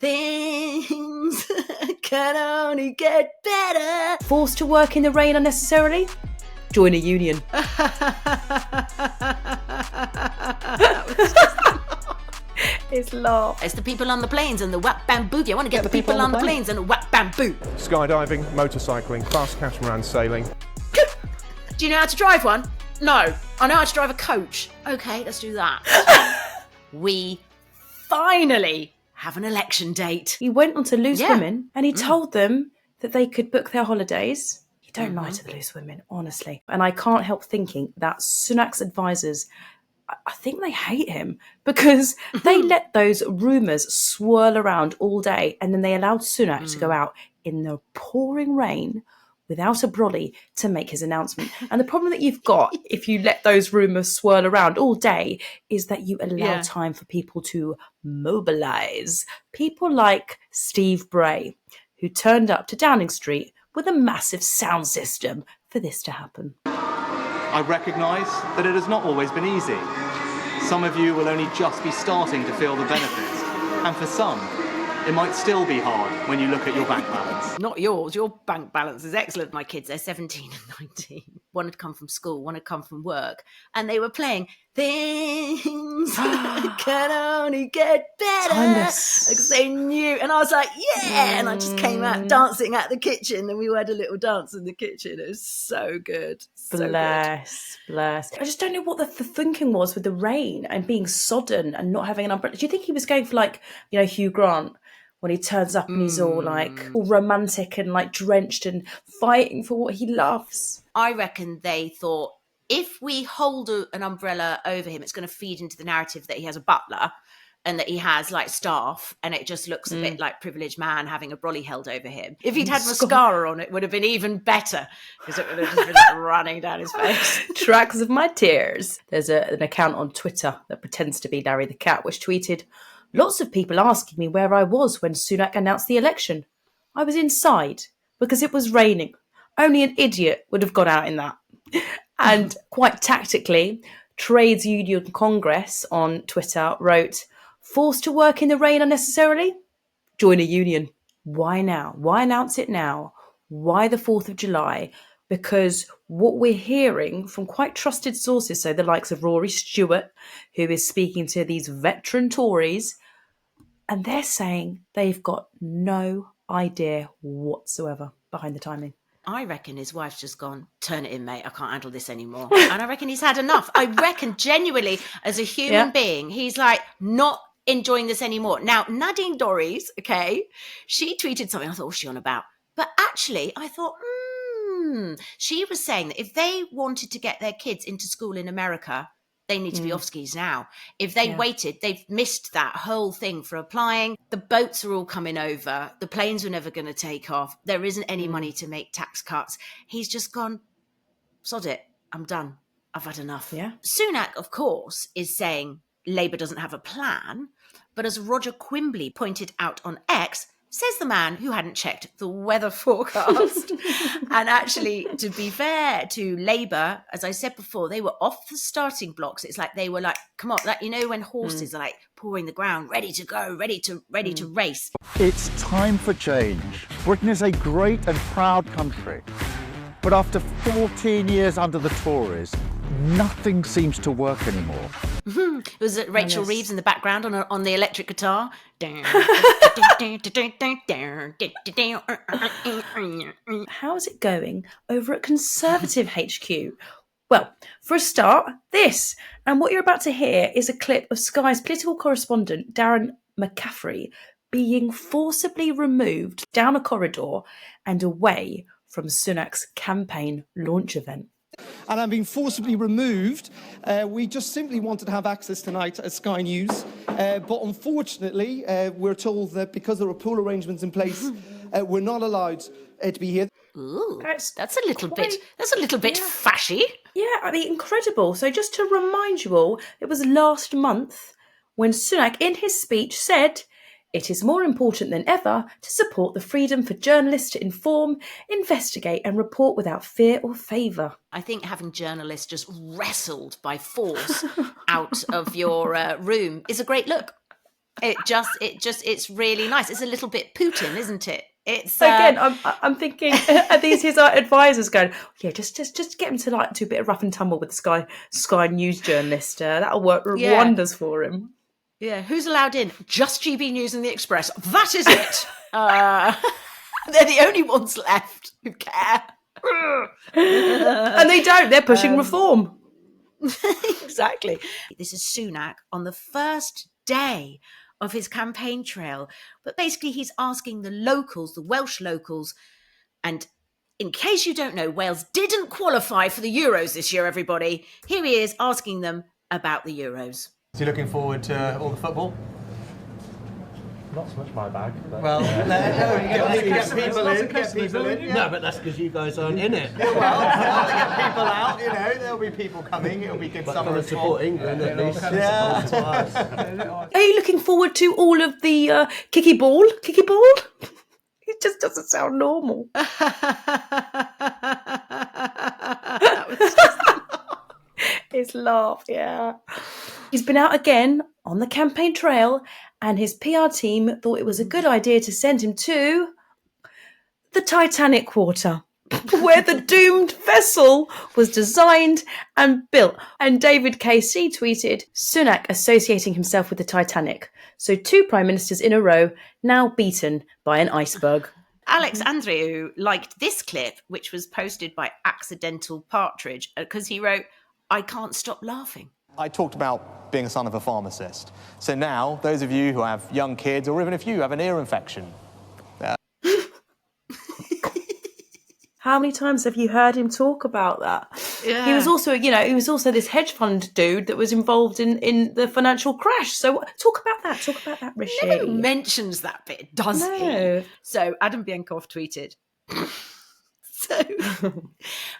things can only get better. Forced to work in the rain unnecessarily? Join a union. It's laugh. It's the people on the planes and the whack bamboo. I want to get the people on the planes and the whack bamboo. Skydiving, motorcycling, fast catamaran sailing. Do you know how to drive one? No. I know how to drive a coach. Okay, let's do that. We finally have an election date. He went on to Loose Women and he told them that they could book their holidays. You don't lie to the Loose Women, honestly. And I can't help thinking that Sunak's advisors, I think they hate him because they let those rumours swirl around all day and then they allowed Sunak to go out in the pouring rain without a brolly to make his announcement. And the problem that you've got if you let those rumours swirl around all day is that you allow time for people to mobilise. People like Steve Bray, who turned up to Downing Street with a massive sound system for this to happen. I recognise that it has not always been easy. Some of you will only just be starting to feel the benefits, and for some, it might still be hard when you look at your bank balance. Not yours. Your bank balance is excellent. My kids, they're 17 and 19. One had come from school, one had come from work, and they were playing Things Can Only Get Better. Timeless. Because they knew. And I was like, yeah. And I just came out dancing at the kitchen and we had a little dance in the kitchen. It was so good. So Bless. I just don't know what the thinking was with the rain and being sodden and not having an umbrella. Do you think he was going for like, Hugh Grant when he turns up and he's all like all romantic and like drenched and fighting for what he loves? I reckon they thought, if we hold an umbrella over him, it's going to feed into the narrative that he has a butler and that he has like staff, and it just looks a bit like privileged man having a brolly held over him. If he'd had mascara on, it would have been even better because it would have just been like running down his face. Tracks of my tears. There's an account on Twitter that pretends to be Larry the Cat, which tweeted, "Lots of people asking me where I was when Sunak announced the election. I was inside because it was raining. Only an idiot would have got out in that." And quite tactically, Trades Union Congress on Twitter wrote, "Forced to work in the rain unnecessarily? Join a union." Why now? Why announce it now? Why the 4th of July? Because what we're hearing from quite trusted sources, so the likes of Rory Stewart, who is speaking to these veteran Tories, and they're saying they've got no idea whatsoever behind the timing. I reckon his wife's just gone, turn it in, mate. I can't handle this anymore. And I reckon he's had enough. I reckon genuinely, as a human being, he's like not enjoying this anymore. Now, Nadine Dorries, okay, she tweeted something. I thought, what's she on about? But actually, I thought, she was saying that if they wanted to get their kids into school in America, they need to be off skis now. If they waited, they've missed that whole thing for applying. The boats are all coming over. The planes were never going to take off. There isn't any money to make tax cuts. He's just gone, sod it. I'm done. I've had enough. Yeah. Sunak, of course, is saying Labour doesn't have a plan. But as Roger Quimbley pointed out on X, says the man who hadn't checked the weather forecast. And actually, to be fair to Labour, as I said before, they were off the starting blocks. It's like they were like, come on, like, when horses are like pouring the ground, ready to go, ready to race. It's time for change. Britain is a great and proud country. But after 14 years under the Tories, nothing seems to work anymore. It was Rachel Reeves in the background on the electric guitar. How's it going over at Conservative HQ? Well, for a start, this. And what you're about to hear is a clip of Sky's political correspondent, Darren McCaffrey, being forcibly removed down a corridor and away from Sunak's campaign launch event. And I'm being forcibly removed. We just simply wanted to have access tonight at Sky News. But unfortunately, we're told that because there are pool arrangements in place, we're not allowed to be here. Ooh, that's a little bit fashy. Yeah, I mean, incredible. So just to remind you all, it was last month when Sunak, in his speech, said, "It is more important than ever to support the freedom for journalists to inform, investigate and report without fear or favour." I think having journalists just wrestled by force out of your room is a great look. It's really nice. It's a little bit Putin, isn't it? It's Again, I'm thinking, are these his advisors going, yeah, just get him to do a bit of rough and tumble with the Sky News journalist. That'll work wonders for him. Yeah, who's allowed in? Just GB News and the Express. That is it. They're the only ones left who care. And they don't. They're pushing reform. Exactly. This is Sunak on the first day of his campaign trail. But basically, he's asking the locals, the Welsh locals, and in case you don't know, Wales didn't qualify for the Euros this year, everybody. Here he is asking them about the Euros. Is he looking forward to all the football? Not so much my bag. But, Well, you get people in. No, but that's because you guys aren't in it. Well, to get people out, there'll be people coming. It'll be good summer to support England at least. Yeah. Are you looking forward to all of the kicky ball? Kicky ball? It just doesn't sound normal. His laugh, yeah. He's been out again on the campaign trail, and his PR team thought it was a good idea to send him to the Titanic Quarter, where the doomed vessel was designed and built. And David KC tweeted, Sunak associating himself with the Titanic. So 2 prime ministers in a row now beaten by an iceberg. Alex Andrew liked this clip, which was posted by Accidental Partridge, because he wrote, I can't stop laughing. I talked about being a son of a pharmacist. So now, those of you who have young kids, or even if you have an ear infection. How many times have you heard him talk about that? Yeah. He was also this hedge fund dude that was involved in the financial crash. So talk about that, Rishi. Never mentions that bit, does No. he? So Adam Bienkov tweeted. So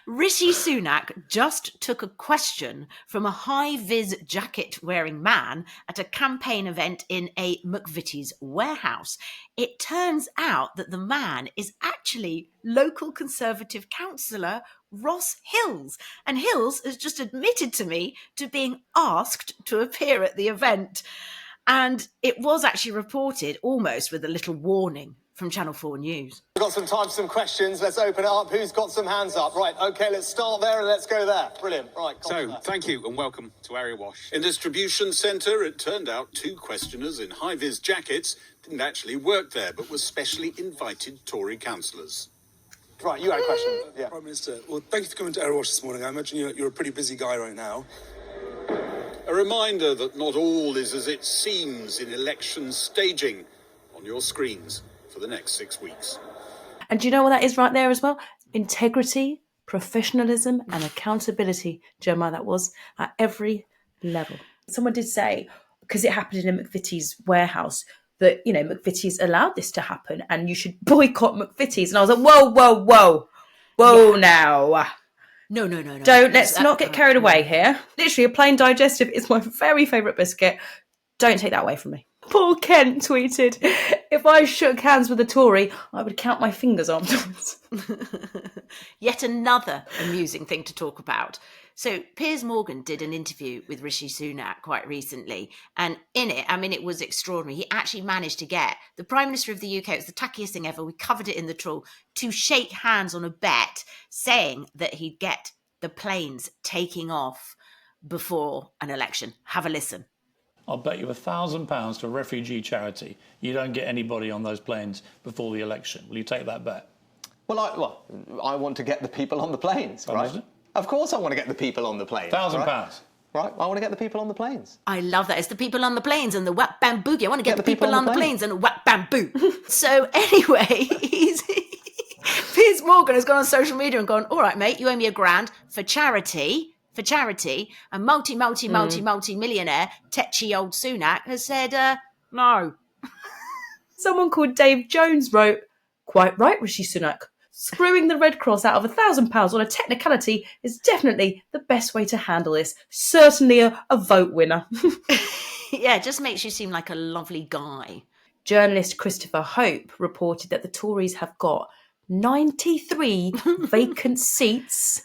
Rishi Sunak just took a question from a high-vis jacket-wearing man at a campaign event in a McVitie's warehouse. It turns out that the man is actually local Conservative councillor Ross Hills. And Hills has just admitted to me to being asked to appear at the event. And it was actually reported almost with a little warning from Channel 4 News. We've got some time for some questions. Let's open it up. Who's got some hands up? Right, OK, let's start there and let's go there. Brilliant. Right. So, thank you and welcome to Area Wash. In distribution centre, it turned out 2 questioners in high-vis jackets didn't actually work there, but were specially invited Tory councillors. Right, you had a question. Yeah. Prime Minister, well, thank you for coming to Area Wash this morning. I imagine you're a pretty busy guy right now. A reminder that not all is as it seems in election staging on your screens for the next 6 weeks. And do you know what that is right there as well? Integrity, professionalism and accountability. Jeremiah, that was at every level. Someone did say, because it happened in a McVitie's warehouse, that, McVitie's allowed this to happen and you should boycott McVitie's. And I was like, whoa now. No. Let's not get carried away here. Literally, a plain digestive is my very favourite biscuit. Don't take that away from me. Paul Kent tweeted, if I shook hands with a Tory, I would count my fingers afterwards. Yet another amusing thing to talk about. So Piers Morgan did an interview with Rishi Sunak quite recently. And in it, it was extraordinary. He actually managed to get the Prime Minister of the UK, it was the tackiest thing ever, we covered it in the trawl, to shake hands on a bet saying that he'd get the planes taking off before an election. Have a listen. I'll bet you £1,000 to a refugee charity you don't get anybody on those planes before the election. Will you take that bet? Well, I want to get the people on the planes, right? Of course I want to get the people on the planes. £1,000. Right, I want to get the people on the planes. I love that. It's the people on the planes and the whack bam boogie. I want to get the people on the planes and the whack bam boo. So anyway, Piers Morgan has gone on social media and gone, all right, mate, you owe me £1,000 for charity. A multi-millionaire, tetchy old Sunak has said, no. Someone called Dave Jones wrote, quite right, Rishi Sunak. Screwing the Red Cross out of £1,000 on a technicality is definitely the best way to handle this. Certainly a vote winner. Yeah, it just makes you seem like a lovely guy. Journalist Christopher Hope reported that the Tories have got 93 vacant seats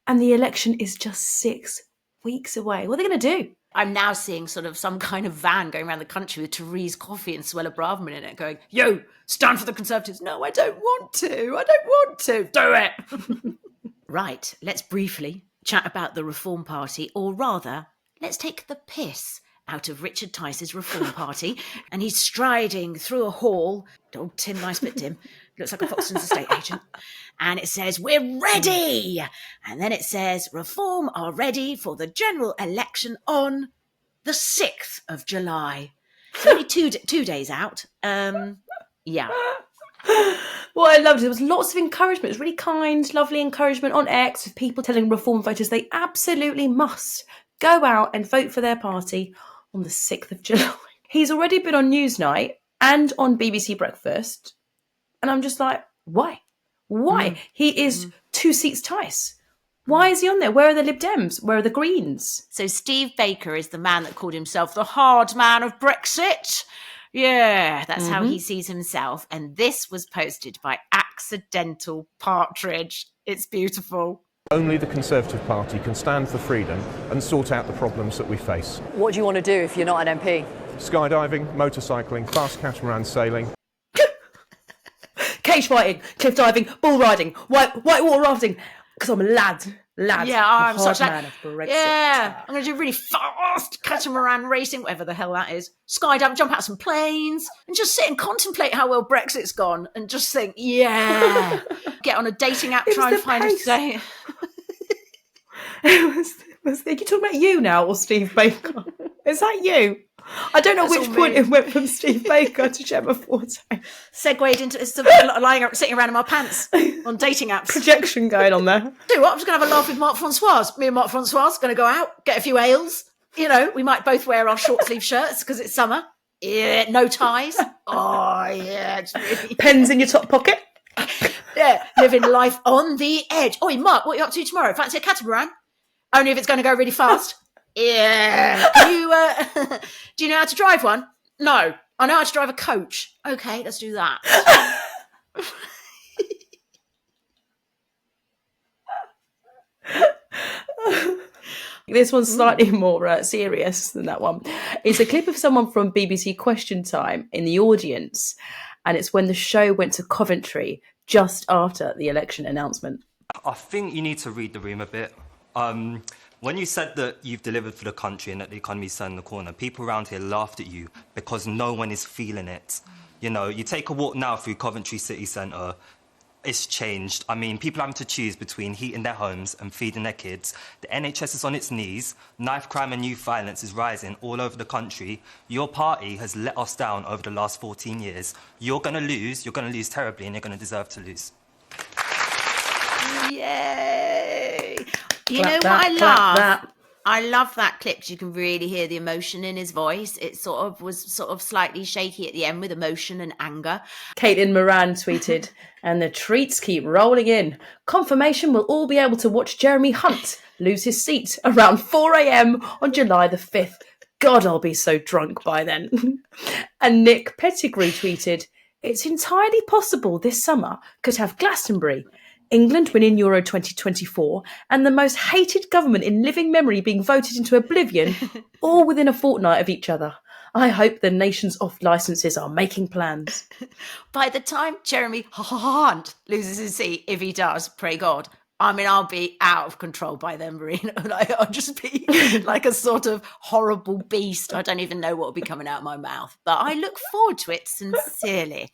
and the election is just 6 weeks away. What are they going to do? I'm now seeing sort of some kind of van going around the country with Therese coffee and Suella Braverman in it going, yo, stand for the Conservatives. No, I don't want to. I don't want to. Do it. Right, let's briefly chat about the Reform Party, or rather, let's take the piss out of Richard Tice's Reform Party. And he's striding through a hall. Oh, Tim, nice bit, Tim. Looks like a Foxton's estate agent. And it says, we're ready. And then it says, Reform are ready for the general election on the 6th of July. It's only two days out. Yeah. What I loved, there was lots of encouragement. It was really kind, lovely encouragement on X with people telling Reform voters they absolutely must go out and vote for their party on the 6th of July. He's already been on Newsnight and on BBC Breakfast. And I'm just like, why? Why? He is 2 seats Tice. Why is he on there? Where are the Lib Dems? Where are the Greens? So Steve Baker is the man that called himself the hard man of Brexit. Yeah, that's how he sees himself. And this was posted by Accidental Partridge. It's beautiful. Only the Conservative Party can stand for freedom and sort out the problems that we face. What do you want to do if you're not an MP? Skydiving, motorcycling, fast catamaran sailing. Cage fighting, cliff diving, bull riding, whitewater rafting. Because I'm a lad. Yeah, I'm such man a of Brexit. Yeah, I'm going to do really fast catamaran racing, whatever the hell that is. Skydive, jump out some planes, and just sit and contemplate how well Brexit's gone, and just think, yeah. Get on a dating app, try and find a date. Are you talking about you now or Steve Baker? Is that you? I don't know which point it went from Steve Baker to Gemma Forte. Segued into sitting around in my pants on dating apps. Projection going on there. Do what? I'm just going to have a laugh with Mark Francois. Me and Mark Francois going to go out, get a few ales. You know, we might both wear our short sleeve shirts because it's summer. Yeah, no ties. Oh, yeah. It's really... Pens in your top pocket. Yeah, living life on the edge. Oi, Mark, what are you up to tomorrow? Fancy a catamaran? Only if it's going to go really fast. Yeah. Can you, do you know how to drive one? No. I know how to drive a coach. Okay, let's do that. This one's slightly more serious than that one. It's a clip of someone from BBC Question Time in the audience, and it's when the show went to Coventry just after the election announcement. I think you need to read the room a bit. When you said that you've delivered for the country and that the economy's turned the corner, people around here laughed at you because no one is feeling it. You know, you take a walk now through Coventry city centre, it's changed. I mean, people having to choose between heating their homes and feeding their kids. The NHS is on its knees. Knife crime and youth violence is rising all over the country. Your party has let us down over the last 14 years. You're going to lose terribly, and you're going to deserve to lose. Yay! You Clap know that, what I clap love? that. I love that clip because you can really hear the emotion in his voice. It was slightly shaky at the end with emotion and anger. Caitlin Moran tweeted, and the treats keep rolling in. Confirmation we'll all be able to watch Jeremy Hunt lose his seat around 4 a.m. on July the 5th. God, I'll be so drunk by then. And Nick Pettigrew tweeted, it's entirely possible this summer could have Glastonbury, England winning Euro 2024, and the most hated government in living memory being voted into oblivion, all within a fortnight of each other. I hope the nation's off licences are making plans. By the time Jeremy Hunt loses his seat, if he does, pray God, I mean, I'll be out of control by then, Marina. I'll just be like a sort of horrible beast. I don't even know what will be coming out of my mouth. But I look forward to it sincerely.